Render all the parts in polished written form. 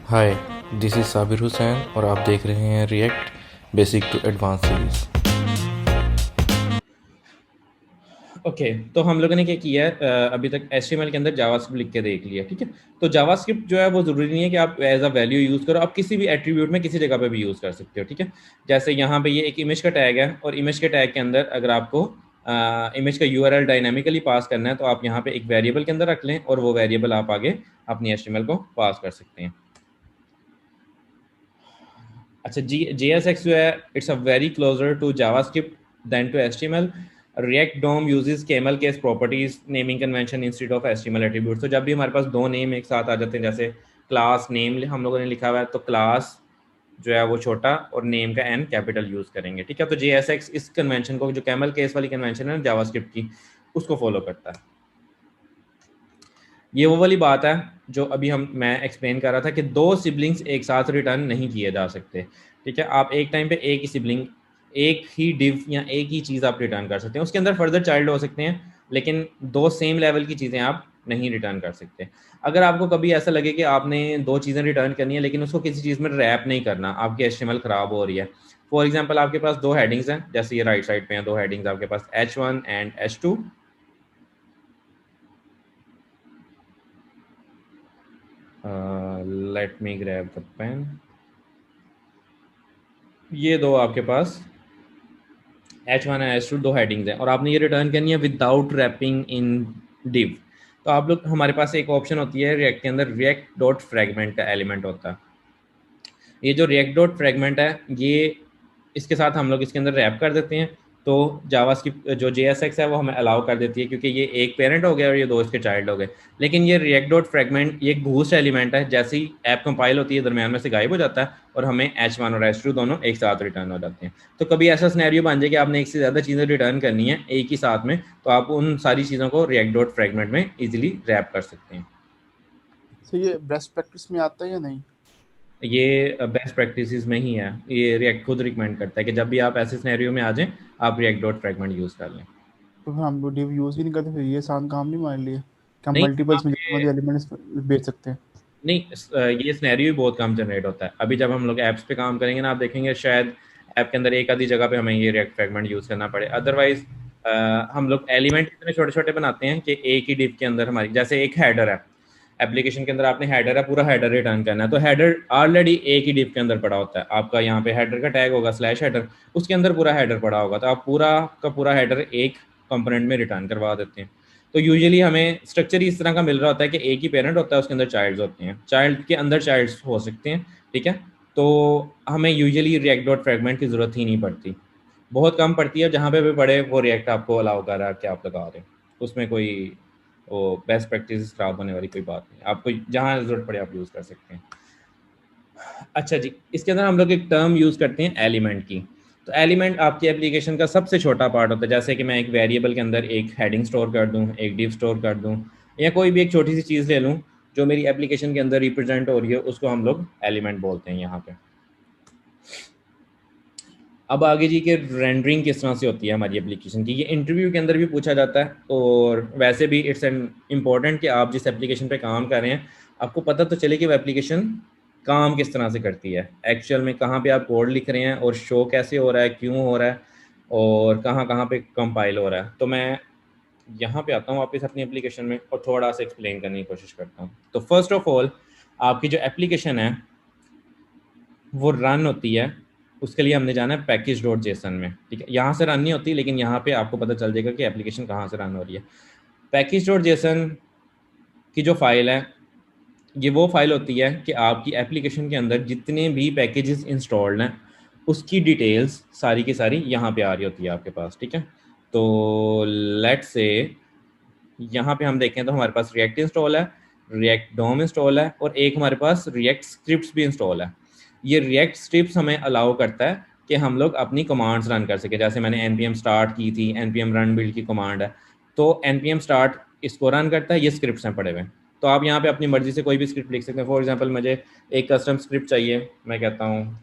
Hi, this is Sabir Hussain और आप देख रहे हैं React basic to advance series. Okay तो हम लोगों ने क्या किया है अभी तक HTML के अंदर जावास्क्रिप्ट लिख के देख लिया। ठीक है, तो जावास्क्रिप्ट जो है वो ज़रूरी नहीं है कि आप एज अ वैल्यू यूज़ करो, आप किसी भी एट्रीब्यूट में किसी जगह पे भी यूज़ कर सकते हो। ठीक है, जैसे यहाँ पे ये एक इमेज का टैग है और इमेज के टैग के अंदर अगर आपको इमेज का URL डायनामिकली पास करना है तो आप यहाँ पे एक वेरिएबल के अंदर रख लें और वो वेरिएबल आप आगे अपनी HTML को पास कर सकते हैं। अच्छा, JSX जो है it's a very closer to JavaScript than to HTML। React DOM uses camel case properties naming convention instead of HTML attributes। तो जब भी हमारे पास दो नेम एक साथ आ जाते हैं, जैसे क्लास नेम हम लोगों ने लिखा हुआ है तो क्लास जो है वो छोटा और नेम का N कैपिटल यूज करेंगे। ठीक है, तो JSX इस कन्वेंशन को, जो कैमल केस वाली कन्वेंशन है जावास्क्रिप्ट की, उसको फॉलो करता है। ये वो वाली बात है जो अभी मैं एक्सप्लेन कर रहा था कि दो सिबलिंग्स एक साथ रिटर्न नहीं किए जा सकते। ठीक है, आप एक टाइम पे एक ही सिबलिंग, एक ही डिव या एक ही चीज़ आप रिटर्न कर सकते हैं। उसके अंदर फर्दर चाइल्ड हो सकते हैं, लेकिन दो सेम लेवल की चीज़ें आप नहीं रिटर्न कर सकते। अगर आपको कभी ऐसा लगे कि आपने दो चीज़ें रिटर्न करनी है लेकिन उसको किसी चीज़ में रैप नहीं करना, आपकी HTML ख़राब हो रही है। फॉर एग्जाम्पल आपके पास दो हेडिंग्स हैं, जैसे ये राइट साइड पे हैं दो हेडिंग्स आपके पास H1 and H2। Let me grab the pen. ये दो आपके पास H1 और H2 दो हेडिंग्स हैं और आपने ये रिटर्न करनी है विदाउट रैपिंग इन div। तो आप लोग, हमारे पास एक ऑप्शन होती है रिएक्ट के अंदर, रिएक्ट डॉट फ्रेगमेंट का एलिमेंट होता है। ये जो रिएक्ट डॉट फ्रेगमेंट है, ये इसके साथ हम लोग इसके अंदर रैप कर देते हैं तो जावास्क्रिप्ट जो JSX है वो हमें अलाउ कर देती है, क्योंकि ये एक पेरेंट हो गया और ये दो इसके चाइल्ड हो गए। लेकिन ये रिएक्ट डॉट फ्रेगमेंट ये घूस्ट एलिमेंट है, जैसे ही ऐप कंपाइल होती है दरम्यान में से गायब हो जाता है और हमें H1 और H2 दोनों एक साथ रिटर्न हो जाते हैं। तो कभी ऐसा सिनेरियो बन जाए कि आपने एक से ज़्यादा चीज़ें रिटर्न करनी है एक ही साथ में, तो आप उन सारी चीज़ों को रिएक्ट डॉट फ्रेगमेंट में ईजिली रैप कर सकते हैं। तो ये बेस्ट प्रैक्टिस में आता है या नहीं? ये बेस्ट प्रैक्टिसेस में ही है, ये रिएक्ट खुद रिकमेंड करता है कि जब भी आप ऐसे सिनेरियो में आ जाएं आप रिएक्ट डॉट फ्रेगमेंट यूज़ कर लें। तो फिर हम लोग डिव यूज ही नहीं करते, फिर ये आसान काम नहीं हमारे लिए कि हम नहीं मल्टीपल्स में आपके जितने एलिमेंट्स बेच सकते हैं। नहीं ये सिनेरियो भी बहुत कम जनरेट होता है। अभी जब हम लोग ऐप्स पे काम करेंगे ना, आप देखेंगे शायद ऐप के अंदर एक आधी जगह पे हमें ये रिएक्ट फ्रेगमेंट यूज़ करना पड़े। अदरवाइज हम लोग एलिमेंट इतने छोटे छोटे बनाते हैं कि एक ही डिव के अंदर हमारी, जैसे एक हेडर है एप्लीकेशन के अंदर, आपने हेडर है, पूरा हेडर रिटर्न करना है तो हेडर ऑलरेडी एक ही डिव के अंदर पड़ा होता है। आपका यहाँ पे हेडर का टैग होगा स्लैश हेडर, उसके अंदर पूरा हेडर पड़ा होगा, तो आप पूरा का पूरा हेडर एक कंपोनेंट में रिटर्न करवा देते हैं। तो यूजुअली हमें स्ट्रक्चर ही इस तरह का मिल रहा होता है कि एक ही पेरेंट होता है, उसके अंदर चाइल्ड्स होते हैं, चाइल्ड के अंदर चाइल्ड्स हो सकते हैं। ठीक है, तो हमें यूजुअली रिएक्ट डॉट फ्रेगमेंट की ज़रूरत ही नहीं पड़ती, बहुत कम पड़ती है। जहाँ पे भी पड़े वो रिएक्ट आपको अलाउ कर रहा है कि आप लगा रहे हैं, उसमें कोई वो बेस्ट प्रैक्टिस खराब होने वाली कोई बात नहीं, आपको जहाँ ज़रूरत पड़े आप यूज़ कर सकते हैं। अच्छा जी, इसके अंदर हम लोग एक टर्म यूज़ करते हैं एलिमेंट की। तो एलिमेंट आपकी एप्लीकेशन का सबसे छोटा पार्ट होता है। जैसे कि मैं एक वेरिएबल के अंदर एक हेडिंग स्टोर कर दूं, एक डिव स्टोर कर दूं, या कोई भी एक छोटी सी चीज़ ले लूं जो मेरी एप्लीकेशन के अंदर रिप्रेजेंट हो रही है, उसको हम लोग एलिमेंट बोलते हैं यहाँ पे। अब आगे जी के रेंडरिंग किस तरह से होती है हमारी एप्लीकेशन की, ये इंटरव्यू के अंदर भी पूछा जाता है और वैसे भी इट्स एन इम्पॉर्टेंट कि आप जिस एप्लीकेशन पे काम कर रहे हैं आपको पता तो चले कि वो एप्लीकेशन काम किस तरह से करती है, एक्चुअल में कहाँ पे आप कोड लिख रहे हैं और शो कैसे हो रहा है, क्यों हो रहा है, और कहाँ कहाँ पे कंपाइल हो रहा है। तो मैं यहाँ पे आता हूँ वापस अपनी एप्लीकेशन में और थोड़ा सा एक्सप्लेन करने की कोशिश करता हूँ। तो फर्स्ट ऑफ ऑल आपकी जो एप्लीकेशन है वो रन होती है, उसके लिए हमने जाना है पैकेज डॉट जेसन में। ठीक है, यहाँ से रन नहीं होती लेकिन यहाँ पे आपको पता चल जाएगा कि एप्लीकेशन कहाँ से रन हो रही है। पैकेज डॉट जेसन की जो फाइल है, ये वो फाइल होती है कि आपकी एप्लीकेशन के अंदर जितने भी पैकेजेस इंस्टॉल्ड हैं उसकी डिटेल्स सारी की सारी यहाँ पे आ रही होती है आपके पास। ठीक है, तो लेट्स से यहाँ पे हम देखें तो हमारे पास रिएक्ट इंस्टॉल है, रिएक्ट डोम इंस्टॉल है और एक हमारे पास रिएक्ट स्क्रिप्ट्स भी इंस्टॉल है। ये रिएक्ट स्क्रिप्ट्स हमें अलाउ करता है कि हम लोग अपनी कमांड्स रन कर सके। जैसे मैंने npm स्टार्ट की थी, npm रन बिल्ड की कमांड है, तो npm स्टार्ट इसको रन करता है, ये स्क्रिप्ट्स हैं पड़े हुए। तो आप यहाँ पे अपनी मर्जी से कोई भी स्क्रिप्ट लिख सकते हैं। फॉर एग्जाम्पल मुझे एक कस्टम स्क्रिप्ट चाहिए, मैं कहता हूँ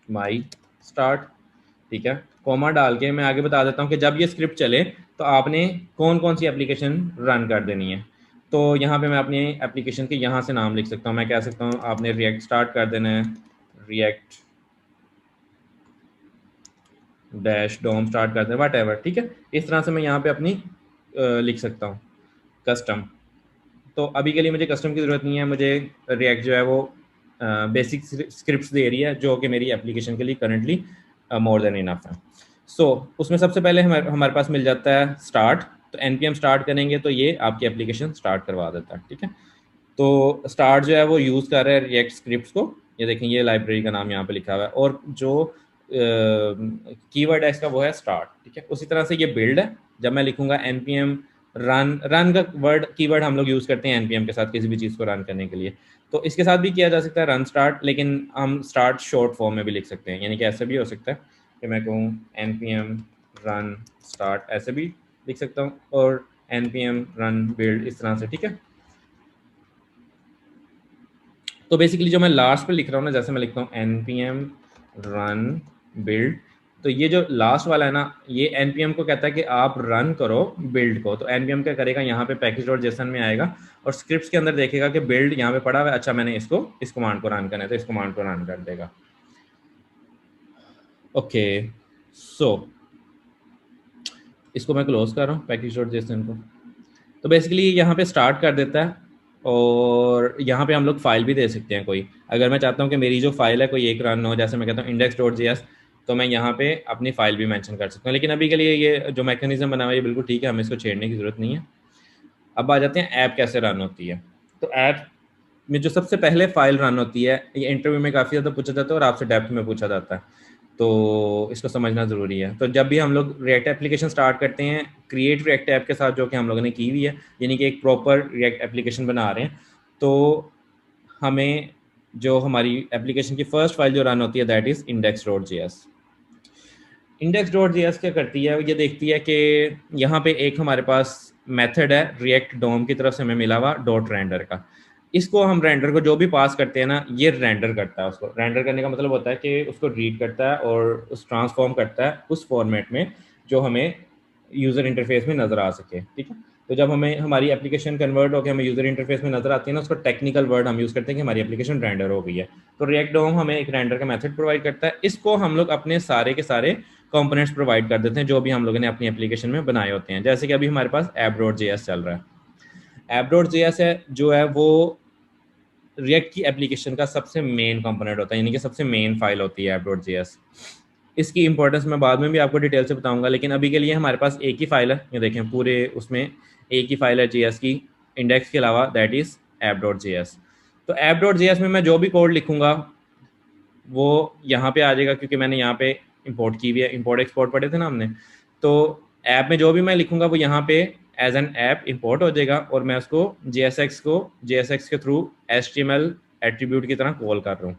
माई स्टार्ट। ठीक है, कॉमा डाल के मैं आगे बता देता हूँ कि जब ये स्क्रिप्ट चले तो आपने कौन कौन सी एप्लीकेशन रन कर देनी है। तो यहाँ पे मैं अपनी एप्लीकेशन के यहाँ से नाम लिख सकता हूँ। मैं कह सकता हूँ आपने रिएक्ट स्टार्ट कर देना है, रिएक्ट डैश डोम स्टार्ट कर देना, वट एवर, ठीक है। इस तरह से मैं यहाँ पे अपनी लिख सकता हूँ कस्टम। तो अभी के लिए मुझे कस्टम की ज़रूरत नहीं है, मुझे रिएक्ट जो है वो बेसिक स्क्रिप्ट्स दे रही है जो कि मेरी एप्लीकेशन के लिए करंटली मोर देन इनफ है। सो उसमें सबसे पहले हमारे पास मिल जाता है स्टार्ट। तो npm स्टार्ट करेंगे तो ये आपकी एप्लीकेशन स्टार्ट करवा देता है, ठीक है। तो स्टार्ट जो है वो यूज़ कर रहा है रिएक्ट स्क्रिप्ट्स को। ये देखें, ये लाइब्रेरी का नाम यहाँ पे लिखा हुआ है और जो कीवर्ड है इसका वो है स्टार्ट, ठीक है। उसी तरह से ये बिल्ड है। जब मैं लिखूंगा npm रन, रन का वर्ड कीवर्ड हम लोग यूज़ करते हैं npm के साथ किसी भी चीज़ को रन करने के लिए। तो इसके साथ भी किया जा सकता है रन स्टार्ट, लेकिन हम स्टार्ट शॉर्ट फॉर्म में भी लिख सकते हैं, यानी कि ऐसा भी हो सकता है कि मैं कहूँ npm रन स्टार्ट, ऐसे भी लिख सकता हूँ, और npm रन बिल्ड, इस तरह से, ठीक है। तो बेसिकली जो मैं लास्ट पे लिख रहा हूँ ना, जैसे मैं लिखता हूँ npm रन बिल्ड, तो ये जो लास्ट वाला है ना, ये npm को कहता है कि आप रन करो बिल्ड को। तो npm क्या करेगा, यहाँ पे पैकेज डॉट जेसन में आएगा और स्क्रिप्ट्स के अंदर देखेगा कि बिल्ड यहाँ पे पड़ा हुआ है, अच्छा मैंने इसको, इस कमांड को रन करना है, तो इस कमांड को रन कर देगा। ओके, सो इसको मैं क्लोज कर रहा हूँ पैकेज डॉट जेसन को। तो बेसिकली यहाँ पे स्टार्ट कर देता है और यहाँ पे हम लोग फाइल भी दे सकते हैं कोई। अगर मैं चाहता हूँ कि मेरी जो फाइल है कोई एक रन हो, जैसे मैं कहता हूँ index.js, तो मैं यहाँ पे अपनी फाइल भी मेंशन कर सकता हूँ। लेकिन अभी के लिए ये जो मैकेनिज्म बना हुआ है ये बिल्कुल ठीक है, हमें इसको छेड़ने की ज़रूरत नहीं है। अब आ जाते हैं ऐप कैसे रन होती है। तो ऐप में जो सबसे पहले फाइल रन होती है, ये इंटरव्यू में काफ़ी ज़्यादा पूछा जाता है और आपसे डेप्थ में पूछा जाता है, तो इसको समझना ज़रूरी है। तो जब भी हम लोग रिएक्ट एप्लीकेशन स्टार्ट करते हैं क्रिएट रिएक्ट ऐप के साथ, जो कि हम लोगों ने की हुई है, यानी कि एक प्रॉपर रिएक्ट एप्लीकेशन बना रहे हैं, तो हमें जो हमारी एप्लीकेशन की फर्स्ट फाइल जो रन होती है दैट इज़ index.js। index.js क्या करती है, ये देखती है कि यहाँ पे एक हमारे पास मेथड है रिएक्ट डोम की तरफ से हमें मिला हुआ डॉट रेंडर का। इसको हम रेंडर को जो भी पास करते हैं ना, ये रेंडर करता है। उसको रेंडर करने का मतलब होता है कि उसको रीड करता है और उस ट्रांसफॉर्म करता है उस फॉर्मेट में जो हमें यूज़र इंटरफेस में नज़र आ सके, ठीक है। तो जब हमें हमारी एप्लीकेशन कन्वर्ट होकर हमें यूज़र इंटरफेस में नज़र आती है ना, उसका टेक्निकल वर्ड हम यूज़ करते हैं कि हमारी एप्लीकेशन रेंडर हो गई है। तो रिएक्ट डोम हमें एक रेंडर का मेथड प्रोवाइड करता है। इसको हम लोग अपने सारे के सारे कंपोनेंट्स प्रोवाइड कर देते हैं जो भी हम लोगों ने अपनी एप्लीकेशन में बनाए होते हैं। जैसे कि अभी हमारे पास app.js चल रहा है। app.js है जो है वो रिएक्ट की एप्लीकेशन का सबसे मेन कंपोनेंट होता है, यानी कि सबसे मेन फाइल होती है app.js। इसकी इंपॉर्टेंस मैं बाद में भी आपको डिटेल से बताऊंगा, लेकिन अभी के लिए हमारे पास एक ही फाइल है। ये देखें, पूरे उसमें एक ही फाइल है जेएस की, इंडेक्स के अलावा, दैट इज़ app.js। तो app.js में मैं जो भी कोड लिखूंगा वो यहाँ पे आ जाएगा, क्योंकि मैंने यहाँ पे इंपोर्ट की हुई है, इंपोर्ट एक्सपोर्ट पढ़े थे ना हमने। तो ऐप में जो भी मैं लिखूंगा वो यहाँ पे एज एन ऐप इंपोर्ट हो जाएगा और मैं उसको JSX के थ्रू HTML एट्रीब्यूट की तरह कॉल कर रहा हूँ।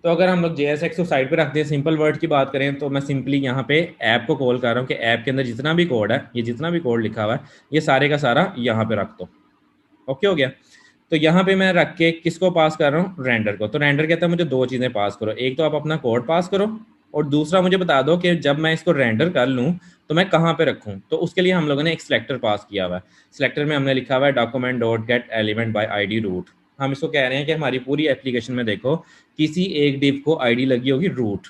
तो अगर हम लोग JSX को साइड पे रखते हैं, सिंपल वर्ड की बात करें, तो मैं सिंपली यहाँ पे ऐप को कॉल कर रहा हूँ कि ऐप के अंदर जितना भी कोड है, ये जितना भी कोड लिखा हुआ है, ये सारे का सारा यहाँ पे रख दो। ओके हो गया। तो यहाँ पे मैं रख के किसको पास कर रहा हूँ, रेंडर को। तो रेंडर कहता है मुझे दो चीज़ें पास करो, एक तो आप अपना कोड पास करो और दूसरा मुझे बता दो कि जब मैं इसको रेंडर कर लूँ तो मैं कहाँ पे रखूँ। तो उसके लिए हम लोगों ने एक सिलेक्टर पास किया हुआ है। सिलेक्टर में हमने लिखा हुआ है document dot get element by ID root. हम इसको कह रहे हैं कि हमारी पूरी एप्लीकेशन में देखो किसी एक डिव को ID लगी होगी रूट।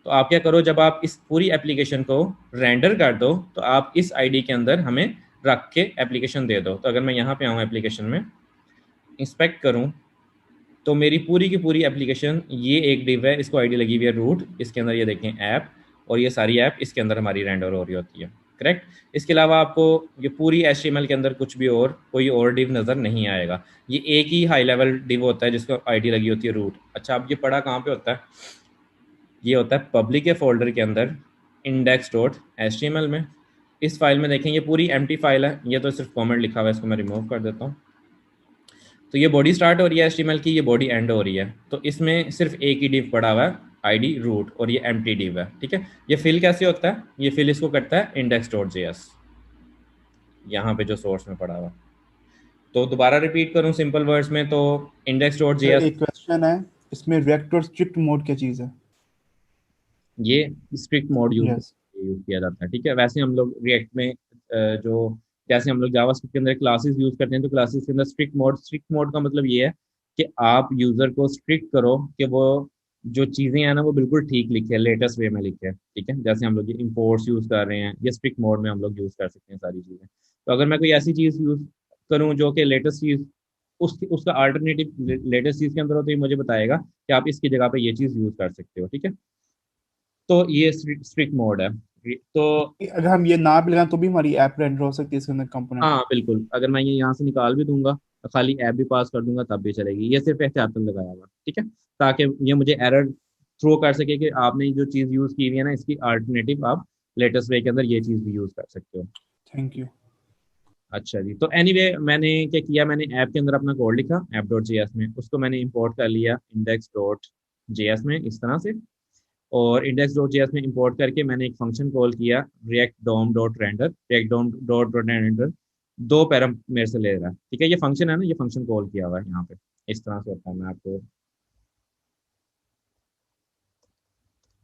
तो आप क्या करो, जब आप इस पूरी एप्लीकेशन को रेंडर कर दो तो आप इस ID के अंदर हमें रख के एप्लीकेशन दे दो। तो अगर मैं यहाँ पे आऊँ एप्लीकेशन में इंस्पेक्ट करूं तो मेरी पूरी की पूरी एप्लीकेशन, ये एक डिव है, इसको आईडी लगी हुई है रूट, इसके अंदर ये देखें ऐप, और ये सारी ऐप इसके अंदर हमारी रेंडर हो रही होती है, करेक्ट। इसके अलावा आपको ये पूरी HTML के अंदर कुछ भी और कोई और डिव नज़र नहीं आएगा। ये एक ही हाई लेवल डिव होता है जिसको आईडी लगी होती है रूट। अच्छा, अब ये पड़ा कहाँ पे होता है, ये होता है पब्लिक के फोल्डर के अंदर index.html में। इस फाइल में देखें ये पूरी एम्प्टी फाइल है, ये तो सिर्फ कमेंट लिखा हुआ है, इसको मैं रिमूव कर देता हूँ। तो ये बॉडी स्टार्ट हो रही है HTML की, ये बॉडी एंड हो रही है। तो इसमें सिर्फ एक ही डिव पड़ा हुआ है ID रूट और ये एम्प्टी डिव है, ठीक है। ये फिल कैसे होता है, ये फिल इसको करता है index.js, यहाँ पे जो सोर्स में पड़ा हुआ। तो दोबारा रिपीट करूँ सिंपल वर्ड्स में, तो सर index.js, एक क्वेश्चन है, इसमें रिएक्ट और स्ट्रिक्ट मोड क्या चीज़ है? ये स्ट्रिक्ट मोड यूज यस। किया जाता है, ठीक है। वैसे हम लोग रिएक्ट में जो जैसे हम लोग जावास्क्रिप्ट के अंदर क्लासेस यूज करते हैं, तो क्लासेस के अंदर स्ट्रिक्ट मोड का मतलब ये है कि आप यूजर को स्ट्रिक्ट करो कि वो जो चीजें हैं ना वो बिल्कुल ठीक लिखे, लेटेस्ट वे में लिखे, ठीक है। जैसे हम लोग ये इंपोर्ट्स यूज कर रहे हैं, ये स्ट्रिक्ट मोड में हम लोग यूज कर सकते हैं सारी चीजें। तो अगर मैं कोई ऐसी चीज यूज करूँ जो कि लेटेस्ट चीज, उसका अल्टरनेटिव लेटेस्ट चीज के अंदर हो, तो ये मुझे बताएगा कि आप इसकी जगह पे ये चीज यूज कर सकते हो, ठीक है। तो ये स्ट्रिक्ट मोड है। तो अगर हम ये ना भी लगाएं तो भी हमारी ऐप रेंडर हो सकती है इसके अंदर कंपोनेंट। हाँ बिल्कुल, अगर मैं ये यहाँ से निकाल भी दूंगा, खाली ऐप भी पास कर दूंगा, तब भी चलेगी। ये सिर्फ एहतियातन लगाया हुआ, ठीक है, ताकि ये मुझे एरर थ्रो कर सके कि आपने जो चीज़ यूज़ की हुई है ना, इसकी अल्टरनेटिव आप लेटेस्ट वे के अंदर ये चीज़ भी यूज़ कर सकते हो। Thank you. अच्छा जी, तो एनीवे मैंने क्या किया, मैंने ऐप के अंदर अपना कोड लिखा ऐप डॉट जे एस में, उसको मैंने इंपोर्ट कर लिया इंडेक्स डॉट जे एस में इस तरह से। और इंडेक्स डॉट जेएस में इंपोर्ट करके मैंने एक फंक्शन कॉल किया React DOM dot render. React DOM dot render दो पैराम मेरे से ले रहा है, ठीक है। ये फंक्शन है ना, ये फंक्शन कॉल किया हुआ है यहाँ पे, इस तरह से होता है। मैं आपको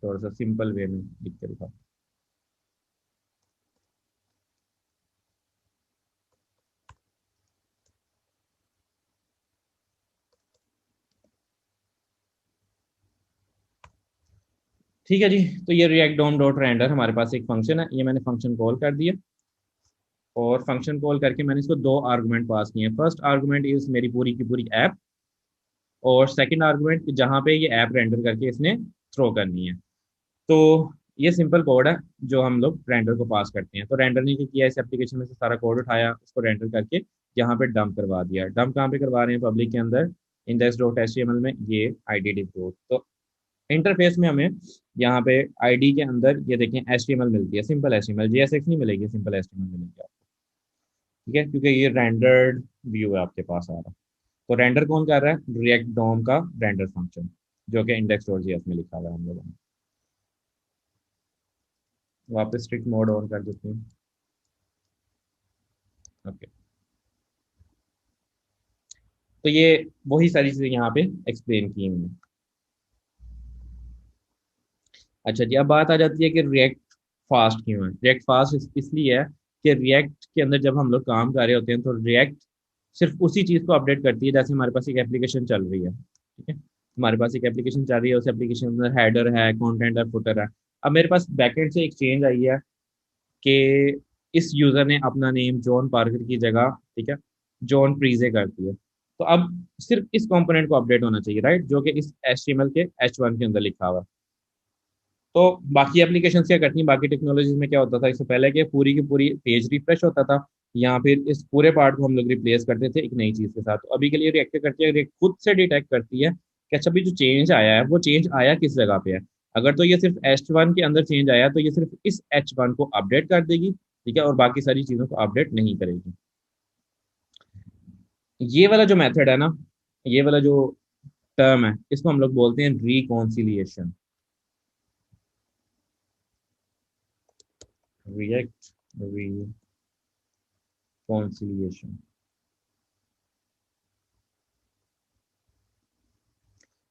थोड़ा सा सिंपल वे में लिख के दिखाऊँ। ठीक है जी, तो ये रिएक्ट डॉम डॉट रेंडर हमारे पास एक फंक्शन है, ये मैंने फंक्शन कॉल कर दिया। और फंक्शन कॉल करके मैंने इसको दो आर्गुमेंट पास किए हैं। फर्स्ट आर्गुमेंट इज मेरी पूरी की पूरी ऐप, और सेकंड आर्गुमेंट जहाँ पे ये ऐप रेंडर करके इसने थ्रो करनी है। तो ये सिंपल कोड है जो हम लोग रेंडर को पास करते हैं। तो रेंडर ने क्या किया, इस एप्लीकेशन में से सारा कोड उठाया, उसको रेंडर करके यहाँ पे डंप करवा दिया। डंप कहाँ पे करवा रहे हैं, पब्लिक के अंदर index dot H T M L में, ये आई डी डिपोर्ट। तो इंटरफेस में हमें यहाँ पे आईडी के अंदर ये देखें एच टी एम एल मिलती है, simple H T M L, J S X नहीं मिलेगी, simple H T M L मिलेगी आपको, ठीक है, क्योंकि ये रेंडर्ड व्यू है आपके पास आ रहा। तो रेंडर कौन कर रहा है, रिएक्ट डॉम का रेंडर फंक्शन, जो कि इंडेक्स डॉट जी एस में लिखा हुआ है हम लोगों ने। वापस स्ट्रिक्ट मोड ऑन कर देते हैं। ओके, तो ये वही सारी चीजें यहाँ पे एक्सप्लेन की हुई हैं। अच्छा जी, अब बात आ जाती है कि रिएक्ट फास्ट क्यों है। रिएक्ट फास्ट इसलिए है कि रिएक्ट के अंदर जब हम लोग काम कर रहे होते हैं, तो रिएक्ट सिर्फ उसी चीज़ को अपडेट करती है। जैसे हमारे पास एक एप्लीकेशन चल रही है, ठीक है, हमारे पास एक एप्लीकेशन चल रही है, उस एप्लीकेशन के अंदर हेडर है, कंटेंट है, फुटर है। अब मेरे पास बैकएंड से एक चेंज आई है कि इस यूजर ने अपना नेम जॉन पार्कर की जगह, ठीक है, जॉन प्रीजे कर दिया। तो अब सिर्फ इस कंपोनेंट को अपडेट होना चाहिए, राइट, जो कि इस HTML के H1 के अंदर लिखा हुआ है। तो बाकी एप्लीकेशन क्या करती हैं, बाकी टेक्नोलॉजीज में क्या होता था, इससे पहले कि पूरी की पूरी पेज रिफ्रेश होता था, या फिर इस पूरे पार्ट को हम लोग रिप्लेस करते थे एक नई चीज के साथ। तो अभी के लिए रिएक्ट करती है, रिएक्ट खुद से डिटेक्ट करती है कि अच्छा भी जो चेंज आया है वो चेंज आया किस जगह पे है। अगर तो ये सिर्फ H1 के अंदर चेंज आया, तो ये सिर्फ इस H1 को अपडेट कर देगी, ठीक है, और बाकी सारी चीजों को अपडेट नहीं करेगी। ये वाला जो मेथड है ना, ये वाला जो टर्म है, इसको हम लोग बोलते हैं रिकॉन्सिलिएशन। रिएक्ट रिकॉन्सिलिएशन,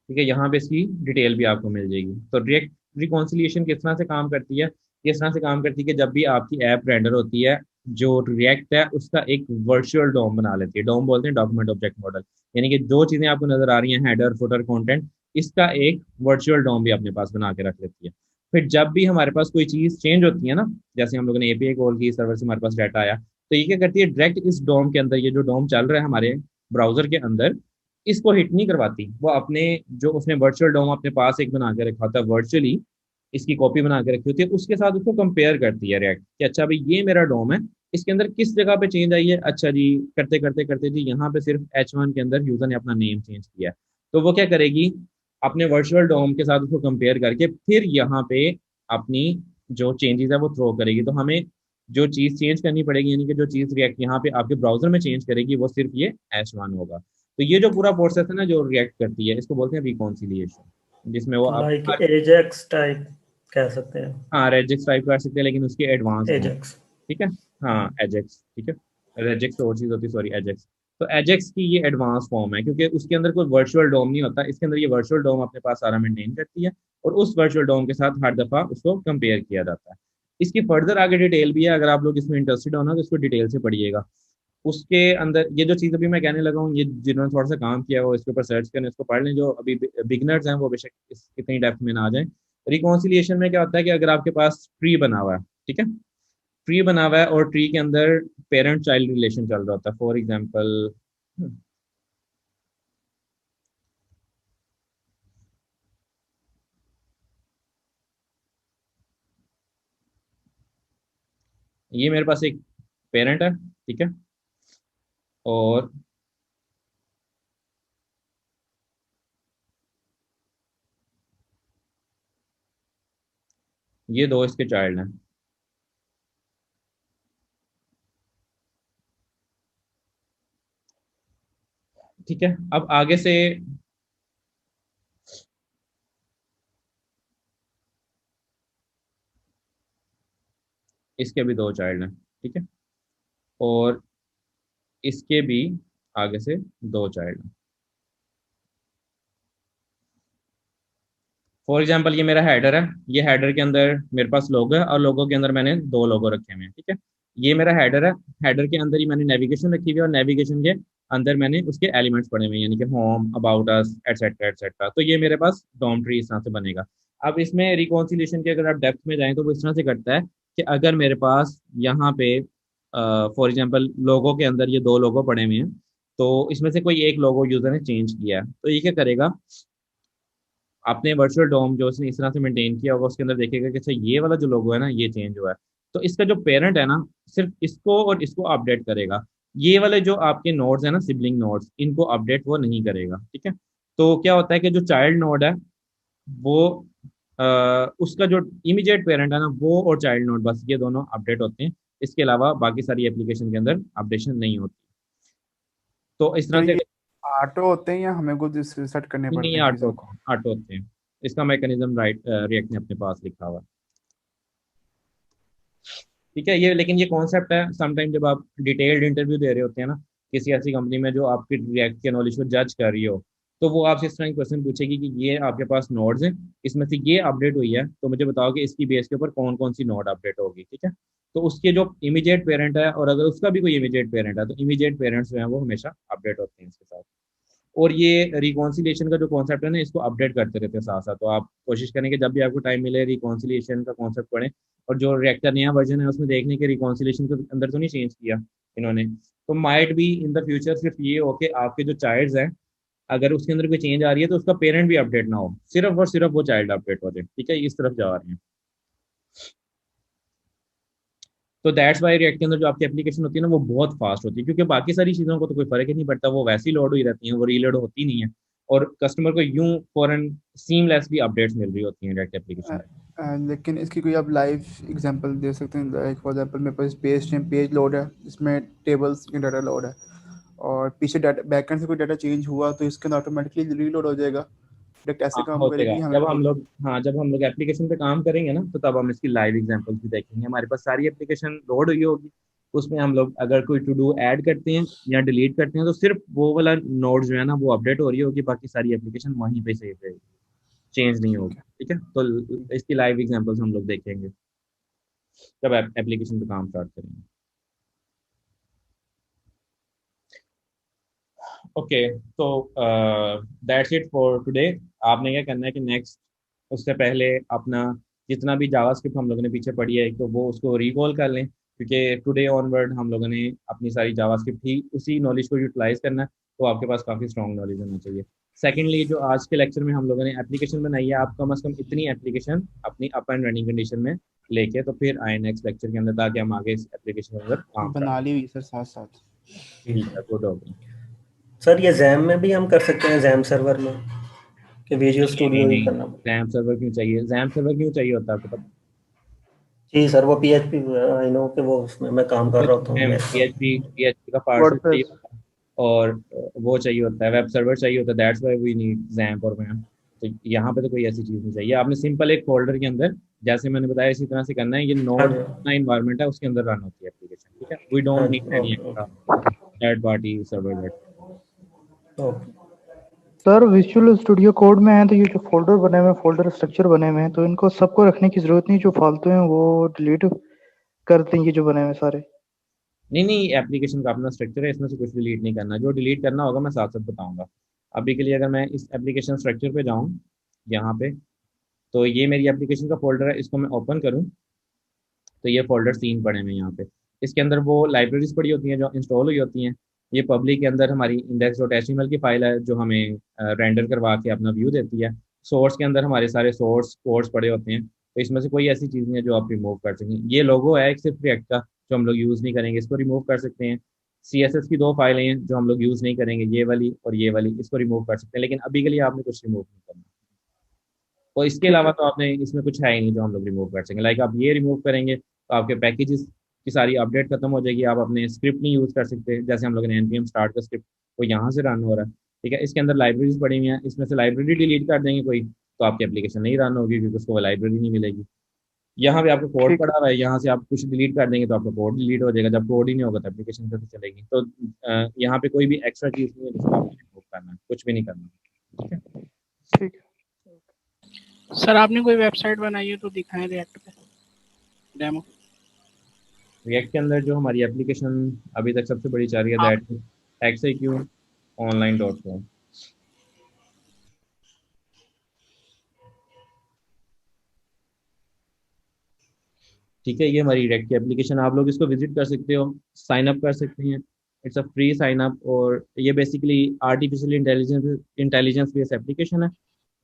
ठीक है, यहाँ पे इसकी डिटेल भी आपको मिल जाएगी। तो रिएक्ट रिकॉन्सिलिएशन किस तरह से काम करती है, इस तरह से काम करती है कि जब भी आपकी ऐप रेंडर होती है, जो रिएक्ट है उसका एक वर्चुअल डोम बना लेती है। डोम बोलते हैं डॉक्यूमेंट ऑब्जेक्ट मॉडल, यानी कि जो चीजें आपको नजर आ रही हैं, हेडर फुटर कंटेंट, इसका एक वर्चुअल डोम भी अपने पास बना के रख लेती है। फिर जब भी हमारे पास कोई चीज चेंज होती है ना, जैसे हम लोगों ने एपीआई कॉल की, सर्वर से हमारे पास डाटा आया, तो ये क्या करती है, डायरेक्ट इस डोम के अंदर, ये जो डोम चल रहा है हमारे ब्राउजर के अंदर, इसको हिट नहीं करवाती। वो अपने जो उसने वर्चुअल डोम अपने पास एक बना के रखा होता है, वर्चुअली इसकी कॉपी बना के रखी होती है, उसके साथ उसको कंपेयर करती है रिएक्ट कि अच्छा भाई ये मेरा डोम है, इसके अंदर किस जगह पे चेंज आई है। अच्छा जी, करते करते करते जी यहाँ पे सिर्फ H1 के अंदर यूजर ने अपना नेम चेंज किया है, तो वो क्या करेगी, अपने वर्चुअल डोम के साथ उसको कंपेयर करके फिर यहाँ पे अपनी जो चेंजेस है वो थ्रो करेगी। तो हमें जो चीज़ चेंज करनी पड़ेगी, यानी कि जो चीज़ रिएक्ट यहाँ पे आपके ब्राउजर में चेंज करेगी, वो सिर्फ ये H1 होगा। तो ये जो पूरा प्रोसेस है ना जो रिएक्ट करती है, इसको बोलते हैं रिकॉन्सिलिएशन, जिसमें वो आप लाइक एजेक्स टाइप कह सकते हैं। हाँ रेजिक्स टाइप कर सकते हैं, लेकिन उसके एडवांस में, एजेक्स, ठीक है, हाँ एजेक्स, ठीक है, रेजिक्स तो और चीज होती है, सॉरी एजेक्स। तो एजेक्स की ये एडवांस फॉर्म है, क्योंकि उसके अंदर कोई वर्चुअल डोम नहीं होता, इसके अंदर ये वर्चुअल डोम अपने पास सारा मेंटेन करती है, और उस वर्चुअल डोम के साथ हर दफा उसको कंपेयर किया जाता है। इसकी फर्दर आगे डिटेल भी है, अगर आप लोग इसमें इंटरेस्टेड हो ना तो इसको डिटेल से पढ़िएगा। उसके अंदर ये जो चीज़ अभी मैं कहने लगा हूँ, ये जिन्होंने थोड़ा सा काम किया हो इसके ऊपर सर्च करें, इसको पढ़ लें। जो अभी बिगनर्स हैं वो बेशक इतनी डेप्थ में ना आ जाएं। रिकॉन्सिलिएशन में क्या होता है कि अगर आपके पास ट्री बना हुआ है, ठीक है, ट्री बना हुआ है और ट्री के अंदर पेरेंट चाइल्ड रिलेशन चल रहा होता है, फॉर एग्जाम्पल ये मेरे पास एक पेरेंट है, ठीक है, और ये दो इसके चाइल्ड हैं। ठीक है, अब आगे से इसके भी दो चाइल्ड हैं, ठीक है, और इसके भी आगे से दो चाइल्ड हैं। फॉर एग्जाम्पल ये मेरा हेडर है, ये हेडर के अंदर मेरे पास लोगो है और लोगो के अंदर मैंने दो लोगो रखे हुए हैं, ठीक है। ये मेरा हेडर है, हेडर के अंदर ही मैंने नेविगेशन रखी हुई है और नेविगेशन के अंदर मैंने उसके एलिमेंट्स पड़े हुए हैं, यानी कि home, about us, etcetera etcetera. तो ये मेरे पास डॉम ट्री इस तरह से बनेगा। अब इसमें रिकॉन्सिलेशन की अगर आप डेप्थ में जाएं तो वो इस तरह से करता है कि अगर मेरे पास यहाँ पे फॉर एग्जाम्पल लोगो के अंदर ये दो लोगो पड़े हुए हैं, तो इसमें से कोई एक लोगो यूजर ने चेंज किया है, तो ये क्या करेगा, आपने वर्चुअल डोम जो उसने इस तरह से मेंटेन किया होगा उसके अंदर देखेगा कि अच्छा ये वाला जो लोगो है ना ये चेंज हुआ है, तो इसका जो पेरेंट है ना सिर्फ इसको और इसको अपडेट करेगा। ये वाले जो आपके नोड्स है ना, सिबलिंग नोड्स, इनको अपडेट वो नहीं करेगा, ठीक है। तो क्या होता है कि जो चाइल्ड नोड है वो उसका जो इमीडिएट पेरेंट है ना वो और चाइल्ड नोड, बस ये दोनों अपडेट होते हैं। इसके अलावा बाकी सारी एप्लीकेशन के अंदर अपडेशन नहीं होती। तो इस तो तरह से ये ऑटो होते हैं या हमें कुछ सेट करने नहीं, पड़ते ये हैं ऑटो चीज़ों को? ऑटो होते हैं। इसका मैकेनिज्म राइट रिएक्ट ने अपने पास लिखा हुआ है, ठीक है। ये लेकिन ये कॉन्सेप्ट है, समटाइम जब आप डिटेल्ड इंटरव्यू दे रहे होते हैं ना किसी ऐसी कंपनी में जो आपकी रिएक्ट के नॉलेज को जज कर रही हो, तो वो आपसे इस तरह की क्वेश्चन पूछेगी कि ये आपके पास नोड्स हैं, इसमें से ये अपडेट हुई है, तो मुझे बताओ कि इसकी बेस के ऊपर कौन कौन सी नोड अपडेट होगी, ठीक है। तो उसके जो इमीडिएट पेरेंट है और अगर उसका भी कोई इमीडिएट पेरेंट है तो इमीडिएट पेरेंट्स जो है वो हमेशा अपडेट होते हैं इसके साथ। और ये रिकॉन्सिलिएशन का जो कॉन्सेप्ट है ना इसको अपडेट करते रहते हैं साथ साथ। तो आप कोशिश करें कि जब भी आपको टाइम मिले रिकॉन्सिलिएशन का कॉन्सेप्ट पढ़ें, और जो रिएक्ट का नया वर्जन है उसमें देखने के रिकॉन्सिलिएशन के अंदर तो नहीं चेंज किया इन्होंने। तो might be in the future सिर्फ ये हो कि आपके जो चाइल्ड्स हैं अगर उसके अंदर कोई चेंज आ रही है तो उसका पेरेंट भी अपडेट ना हो, सिर्फ और सिर्फ वो चाइल्ड अपडेट हो जाए, ठीक है। इस तरफ जा रहे हैं। तो दैट्स वाई रिएक्ट के अंदर जो आपकी एप्लीकेशन होती है ना वो बहुत फास्ट होती है, क्योंकि बाकी सारी चीज़ों को तो कोई फर्क ही नहीं पड़ता, वो वैसी लोड हुई रहती हैं, वो रीलोड होती नहीं है। और कस्टमर को यूं फॉरन सीमलेस भी अपडेट्स मिल रही होती हैं रिएक्ट एप्लीकेशन में। लेकिन इसकी कोई आप लाइव एग्जांपल दे सकते हैं? लाइक फॉर एग्जांपल मेरे पास पेज लोड है, इसमें टेबल्स की डाटा लोड है, और पीछे डाटा बैकएंड से कोई डाटा चेंज हुआ तो इसके अंदर ऑटोमेटिकली रीलोड हो जाएगा। डायरेक्ट ऐसे हाँ काम हो जाएगा, करेगी हमें जब हम कोई? लोग हाँ जब हम लोग एप्लीकेशन पे काम करेंगे ना तो तब हम इसकी लाइव एग्जांपल्स भी देखेंगे। हमारे पास सारी एप्लीकेशन लोड हुई होगी, उसमें हम लोग अगर कोई टू डू ऐड करते हैं या डिलीट करते हैं तो सिर्फ वो वाला नोड जो है ना वो अपडेट हो रही होगी, बाकी सारी एप्लीकेशन वहीं पे सेव रहेगी, चेंज नहीं ठीक होगी, है। ठीक है। तो इसकी लाइव एग्जांपल्स हम लोग देखेंगे जब एप्लीकेशन पे काम स्टार्ट करेंगे। ओके, तो दैट्स इट फॉर टुडे। आपने क्या करना है कि नेक्स्ट उससे पहले अपना जितना भी जावास्क्रिप्ट हम लोगों ने पीछे पढ़ी है तो वो उसको रिकॉल कर लें, क्योंकि टुडे ऑनवर्ड हम लोगों ने अपनी सारी जावास्क्रिप्ट ही उसी नॉलेज को यूटिलाइज करना है, तो आपके पास काफ़ी स्ट्रॉन्ग नॉलेज होना चाहिए। सेकेंडली जो आज के लेक्चर में हम लोगों ने एप्लीकेशन बनाई है, आप कम से कम इतनी एप्लीकेशन अपनी अप एंड रनिंग कंडीशन में लेके तो फिर आए नेक्स्ट लेक्चर के अंदर, ताकि हम आगे इस एप्लीकेशन के अंदर काम कर। बना ली हुई सर साथ साथ। ठीक है, गुड हो गई। सर ये जैम में भी हम कर सकते हैं, जैम सर्वर में, कि विजुअल नहीं नहीं स्टूडियो ही नहीं, करना पड़ेगा? जैम सर्वर क्यों चाहिए, जैम सर्वर क्यों चाहिए होता है आपको पता? जी सर, वो पीएचपी आई नो कि वो उसमें मैं काम कर रहा होता हूँ मेरे साथ। पीएचपी का पार्सल चाहिए वर्डप्रेस। होता है, और वो चाहिए होता है, वेब सर्वर चाहिए होता है, that's why we need XAMPP और वैम्प। तो यहाँ पे तो कोई ऐसी चीज़ नहीं चाहिए, आपने सिंपल एक फोल्डर के अंदर जैसे मैंने बताया इसी तरह से करना है। ये हाँ नोड जी। अपना इन्वायरमेंट है उसके अंदर रन होती है एप्लीकेशन, ठीक है। वी हाँ डोंट जी, need any okay extra okay third party server that. Okay. Sir Visual Studio Code में है तो ये जो फोल्डर बने हुए हैं, फोल्डर स्ट्रक्चर बने हुए हैं, तो इनको सबको रखने की जरूरत नहीं, जो फालतू हैं वो डिलीट कर दें, ये जो बने हुए हैं सारे। नहीं नहीं, एप्लीकेशन का अपना स्ट्रक्चर है, इसमें से कुछ डिलीट नहीं करना। जो डिलीट करना होगा मैं साथ साथ बताऊंगा। अभी के लिए अगर मैं इस एप्लीकेशन स्ट्रक्चर पे जाऊँ यहाँ पे, तो ये मेरी एप्लीकेशन का फोल्डर है, इसको मैं ओपन करूँ तो ये फोल्डर 3 पड़े हुए हैं यहाँ पे। इसके अंदर वो लाइब्रेरीज पड़ी होती हैं जो इंस्टॉल हुई होती हैं। ये पब्लिक के अंदर हमारी index.html की फाइल है जो हमें रेंडर करवा के अपना व्यू देती है। सोर्स के अंदर हमारे सारे सोर्स कोड्स पड़े होते हैं, तो इसमें से कोई ऐसी चीज़ नहीं है जो आप रिमूव कर सकें। ये लोगो है एक सिर्फ रिएक्ट का जो हम लोग यूज़ नहीं करेंगे, इसको रिमूव कर सकते हैं। CSS की 2 फाइलें हैं जो हम लोग यूज़ नहीं करेंगे, ये वाली और ये वाली, इसको रिमूव कर सकते हैं, लेकिन अभी के लिए आपने कुछ रिमूव नहीं करना। और इसके ठीक अलावा है। तो आपने इसमें कुछ है ही नहीं जो हम लोग रिमूव कर सकें। लाइक आप ये रिमूव करेंगे तो आपके पैकेजेस की सारी अपडेट खत्म हो जाएगी, आप अपने स्क्रिप्ट नहीं यूज़ कर सकते। जैसे हम लोग ने npm स्टार्ट का स्क्रिप्ट वो यहाँ से रन हो रहा है, ठीक है। इसके अंदर लाइब्रेरीज पड़ी हुई हैं, इसमें से लाइब्रेरी डिलीट कर देंगे कोई तो आपकी एप्लीकेशन नहीं रन होगी क्योंकि उसको वो लाइब्रेरी नहीं मिलेगी। यहाँ पे आपका कोड ठीक पड़ा हुआ है, यहाँ से आप कुछ डिलीट कर देंगे तो आपका कोड डिलीट हो जाएगा। जब कोड ही नहीं होगा तो एप्लीकेशन कैसे चलेगी। तो यहाँ पे कोई भी एक्स्ट्रा चीज़ नहीं है जिसको आपको रिमूव करना है, कुछ भी नहीं करना, ठीक है। ठीक है। सर आपने कोई वेबसाइट बनाई है तो दिखाएं रिएक्ट पे डेमो। रिएक्ट के अंदर जो हमारी एप्लीकेशन अभी तक सबसे बड़ी चल रही है आप दैट xaqonline.com। ठीक है, ये हमारी रिएक्ट की एप्लीकेशन, आप लोग इसको विजिट कर सकते हो, साइन अप कर सकते हैं। It's a free sign up, और ये basically artificial intelligence based application है।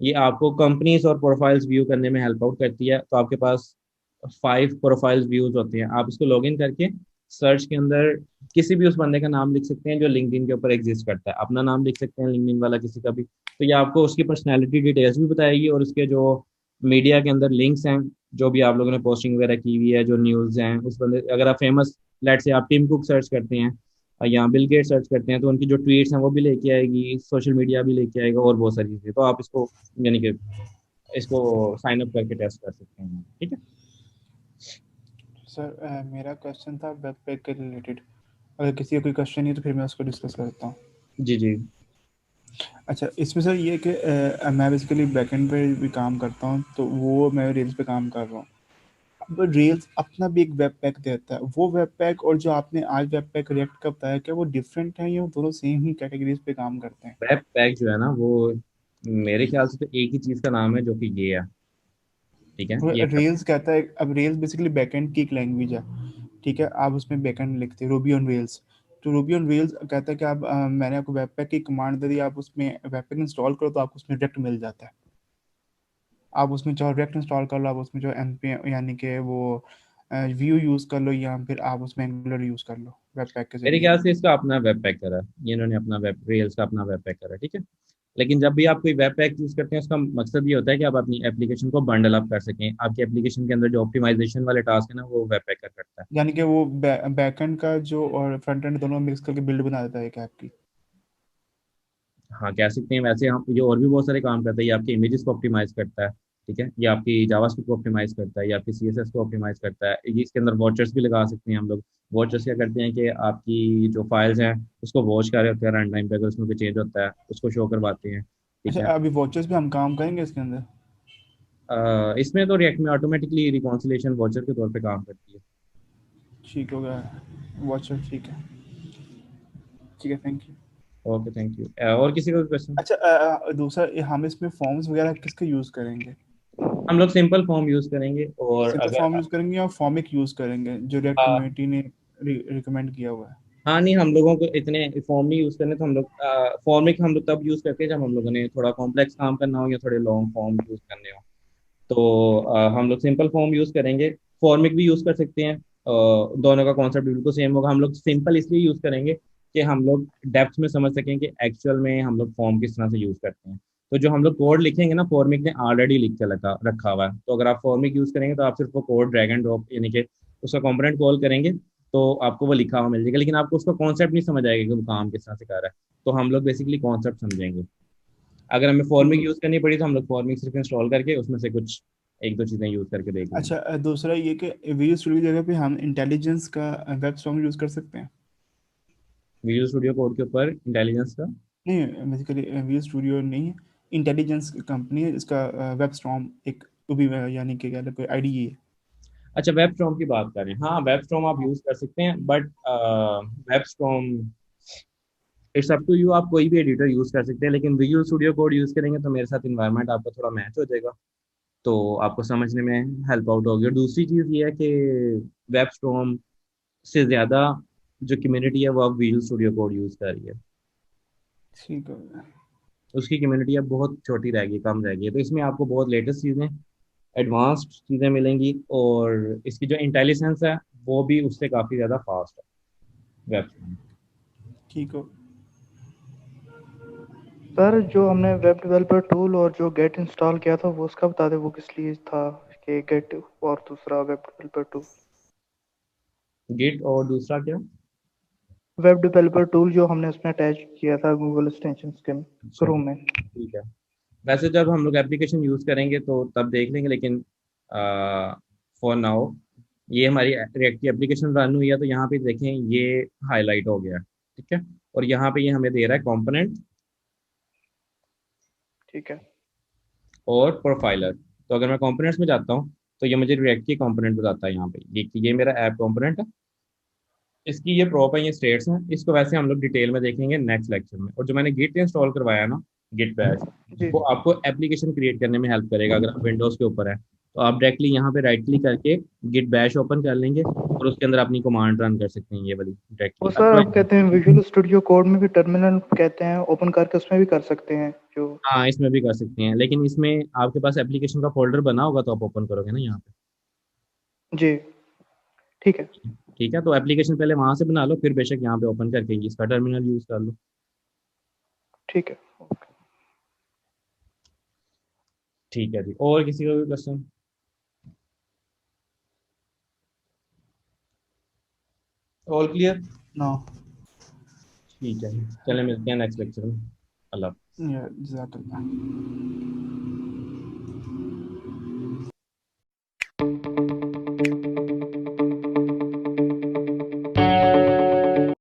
ये आपको कंपनीज और प्रोफाइल्स व्यू करने में हेल्प आउट करती है। तो आपके पास 5 प्रोफाइल्स व्यूज होते हैं, आप इसको लॉग इन करके सर्च के अंदर किसी भी उस बंदे का नाम लिख सकते हैं जो लिंक्डइन के ऊपर एग्जिस्ट करता है, अपना नाम लिख सकते हैं लिंक्डइन वाला किसी का भी। तो ये आपको उसकी पर्सनैलिटी डिटेल्स भी बताएगी, और उसके जो मीडिया के अंदर लिंक्स हैं, जो भी आप लोगों ने पोस्टिंग वगैरह की हुई है, जो न्यूज़ हैं उस बंदे, अगर आप फेमस लेट से आप टिम कुक सर्च करते हैं या बिल गेट सर्च करते हैं तो उनकी जो ट्वीट्स हैं वो भी लेके आएगी, सोशल मीडिया भी लेके आएगा और बहुत सारी चीज़ें। तो आप इसको यानी कि इसको साइन अप करके टेस्ट कर सकते हैं, ठीक है। सर मेरा क्वेश्चन था वेब पैक के रिलेटेड। अगर किसी का कोई क्वेश्चन नहीं तो फिर मैं उसको डिस्कस करता हूँ। जी जी। अच्छा, इसमें सर ये कि मैं बेसिकली बैकएंड पे भी काम करता हूँ, तो वो मैं रेल्स पे काम कर रहा हूँ। अब रेल्स अपना भी एक वेब पैक देता है, वो वेब पैक और जो आपने आज वेब पैक रिएक्ट का बताया, क्या वो डिफरेंट है या वो दोनों सेम ही कैटेगरीज पे काम करते हैं? वेब पैक जो है ना वो मेरे ख्याल से तो एक ही चीज़ का नाम है जो कि ये है, ठीक है। ये रेल्स कहता है, अब रेल्स बेसिकली बैकएंड की एक लैंग्वेज है, ठीक है। आप उसमें बैकएंड लिखते हैं रूबी ऑन रेल्स। तो रूबी ऑन रेल्स कहता है कि आप मैंने आपको वेब पैक की कमांड दे दी, आप उसमें वेब पैक इंस्टॉल करो तो आपको उसमें रिएक्ट मिल जाता है। आप उसमें चाहे रिएक्ट इंस्टॉल कर लो, आप उसमें जो npm यानी कि वो व्यू यूज़ कर लो, या फिर आप उसमें एंगुलर यूज़ कर लो वेब पैक के मेरे जरिए। ख्याल से इसका अपना वेब पैकर है, ये इन्होंने अपना वेब रेल्स का अपना वेब पैकर है, ठीक है। लेकिन जब भी आप कोई वेब पैक यूज करते हैं उसका मकसद ये होता है कि आप अपनी एप्लीकेशन को बंडल अप कर सकें। आपकी एप्लीकेशन के अंदर जो ऑप्टिमाइजेशन वाले टास्क है ना वो वेब पैकर करता है। यानी कि वो बैकएंड का जो और फ्रंट एंड दोनों मिक्स करके बिल्ड बना देता है एक ऐप की। हाँ कह सकते हैं। वैसे हम ये और भी बहुत सारे काम करता है, ये आपके इमेजेस को ऑप्टिमाइज करता है, ठीक है। ये आपकी जावास्क्रिप्ट को ऑप्टिमाइज करता है, ये आपकी CSS को ऑप्टिमाइज करता है। ये इसके अंदर वॉचर्स भी लगा सकते हैं हम लोग। वॉचर्स क्या करते हैं कि आपकी जो फाइल्स हैं उसको वॉच कर रहे होते हैं रन टाइम पे, अगर उसमें कोई चेंज होता है उसको शो करवाते हैं, ठीक अच्छा, है। अभी वॉचेस पे हम काम करेंगे इसके अंदर? इसमें तो रिएक्ट में ऑटोमेटिकली रिकॉन्सिलेशन वॉचर के तौर पे काम करती है। ठीक हो गया वॉचर, ठीक है। ठीक है, thank you. Okay thank you. और किसी का क्वेश्चन? अच्छा, दूसरा हम इसमें फॉर्म्स वगैरह किसके यूज़ करेंगे? हम लोग सिंपल फॉर्म यूज करेंगे, और सिंपल अगर फॉर्म यूज़ करेंगे या फॉर्मिक यूज़ करेंगे जो रेड कम्युनिटी ने रिकमेंड किया हुआ है? हाँ नहीं, हम लोगों को इतने फॉर्म नहीं यूज करने, तो हम लोग फॉर्मिक हम लोग तब यूज करते हैं जब हम लोगों ने थोड़ा कॉम्प्लेक्स काम करना हो या थोड़े लॉन्ग फॉर्म यूज करने हो। तो हम लोग सिंपल फॉर्म यूज करेंगे। फॉर्मिक भी यूज कर सकते हैं, दोनों का कॉन्सेप्ट बिल्कुल सेम होगा। हम लोग सिंपल इसलिए यूज करेंगे कि हम लोग डेप्थ में समझ सकें कि एक्चुअल में हम लोग फॉर्म किस तरह से यूज करते हैं। तो जो हम लोग कोड लिखेंगे ना फॉर्मिक ने ऑलरेडी लिख के रखा हुआ है, तो अगर आप फॉर्मिक यूज करेंगे तो आप सिर्फ वो कोड ड्रैग एंड ड्रॉप यानी कि उसका कंपोनेंट कॉल करेंगे तो आपको वो लिखा हुआ मिल जाएगा, लेकिन आपको उसका कॉन्सेप्ट नहीं समझ आएगा कि वो काम किस तरह से कर रहा है। तो हम लोग बेसिकली कॉन्सेप्ट समझेंगे। अगर हमें ठीक फॉर्मिक है। यूज करनी पड़ी तो हम लोग फॉर्मिक सिर्फ इंस्टॉल करके उसमें से कुछ एक दो चीज़ें यूज करके देख लेंगे। अच्छा, दूसरा ये कि विजुअल स्टूडियो की जगह पे हम इंटेलिजेंस का वेब फॉर्म यूज़ कर सकते हैं? विजुअल स्टूडियो कोड के ऊपर इंटेलिजेंस का नहीं, बेसिकली विजुअल स्टूडियो नहीं है, इंटेलिजेंस कंपनी है, इसका वेब स्टॉर्म एक वो भी यानी कि क्या कोई आईडीई है। अच्छा, वेब स्टॉर्म की बात करें, हाँ वेब स्टॉर्म आप यूज़ कर सकते हैं, but WebStorm it's up to you, आप कोई भी एडिटर यूज़ कर सकते हैं, लेकिन विजुअल स्टूडियो कोड यूज़ करेंगे तो मेरे साथ इन्वायरमेंट आपका थोड़ा मैच हो जाएगा, तो आपको समझने में हेल्प आउट होगी। और दूसरी चीज़ ये है कि वेब स्टॉर्म से ज़्यादा जो कम्युनिटी है वो अब विजुअल स्टूडियो कोड यूज़ कर रही है, ठीक है। उसकी कम्युनिटी अब बहुत छोटी रह गई, कम रह गई है, तो इसमें आपको बहुत लेटेस्ट चीज़ें, एडवांस्ड चीज़ें मिलेंगी, और इसकी जो इंटेलिजेंस है वो भी उससे काफ़ी ज़्यादा फास्ट है वेब स्टॉर्म। ठीक है। सर जो हमने वेब डेवलपर टूल और जो गेट इंस्टॉल किया था वो उसका बता दे, वो किस लिए था कि गेट और दूसरा वेब डेवलपर टूल। गिट और दूसरा क्या? वेब डेवलपर टूल जो हमने उसमें अटैच किया था गूगल एक्सटेंशन के अच्छा, क्रोम में। ठीक है। वैसे जब हम लोग एप्लीकेशन यूज़ करेंगे तो तब देख लेंगे, लेकिन फॉर नाउ ये हमारी रिएक्ट की एप्लीकेशन रन हुई है, तो यहाँ पे देखें ये हाईलाइट हो गया, ठीक है, और यहाँ पे ये हमें दे रहा है कंपोनेंट ठीक है। और प्रोफाइलर। तो अगर मैं कंपोनेंट्स में जाता हूँ तो ये मुझे रिएक्ट की कंपोनेंट बताता है, यहाँ पे ये मेरा ऐप कंपोनेंट है, इसकी ये प्रॉप है, ये स्टेट्स हैं, इसको वैसे हम लोग डिटेल में देखेंगे नेक्स्ट लेक्चर में। और जो मैंने गिट इंस्टॉल करवाया ना, गिट बैश, जी। वो आपको एप्लीकेशन क्रिएट करने में हेल्प करेगा। अगर आप विंडोज़ के ऊपर है तो आप डायरेक्टली यहाँ पे राइट क्लिक करके गिट बैश ओपन कर लेंगे और उसके अंदर अपनी कमांड रन कर सकते हैं, ये वाली वो डायरेक्टली। अब सर जो आप कहते हैं विजुअल स्टूडियो कोड में भी टर्मिनल कहते हैं ओपन करके उसमें भी कर सकते हैं जो। हाँ, इसमें भी कर सकते हैं, लेकिन इसमें आपके पास एप्लीकेशन का फोल्डर बना होगा तो आप ओपन करोगे ना यहाँ पे। जी। ठीक है। ठीक है, तो एप्लीकेशन पहले वहां से बना लो, फिर बेशक यहाँ पे ओपन करके इसका टर्मिनल यूज कर लो। ठीक है। ओके। ठीक है जी, और किसी का भी क्वेश्चन? All clear? नो। ठीक है, चले मिलते हैं नेक्स्ट लेक्चर में। अल्लाह। या जज़ाकल्लाह।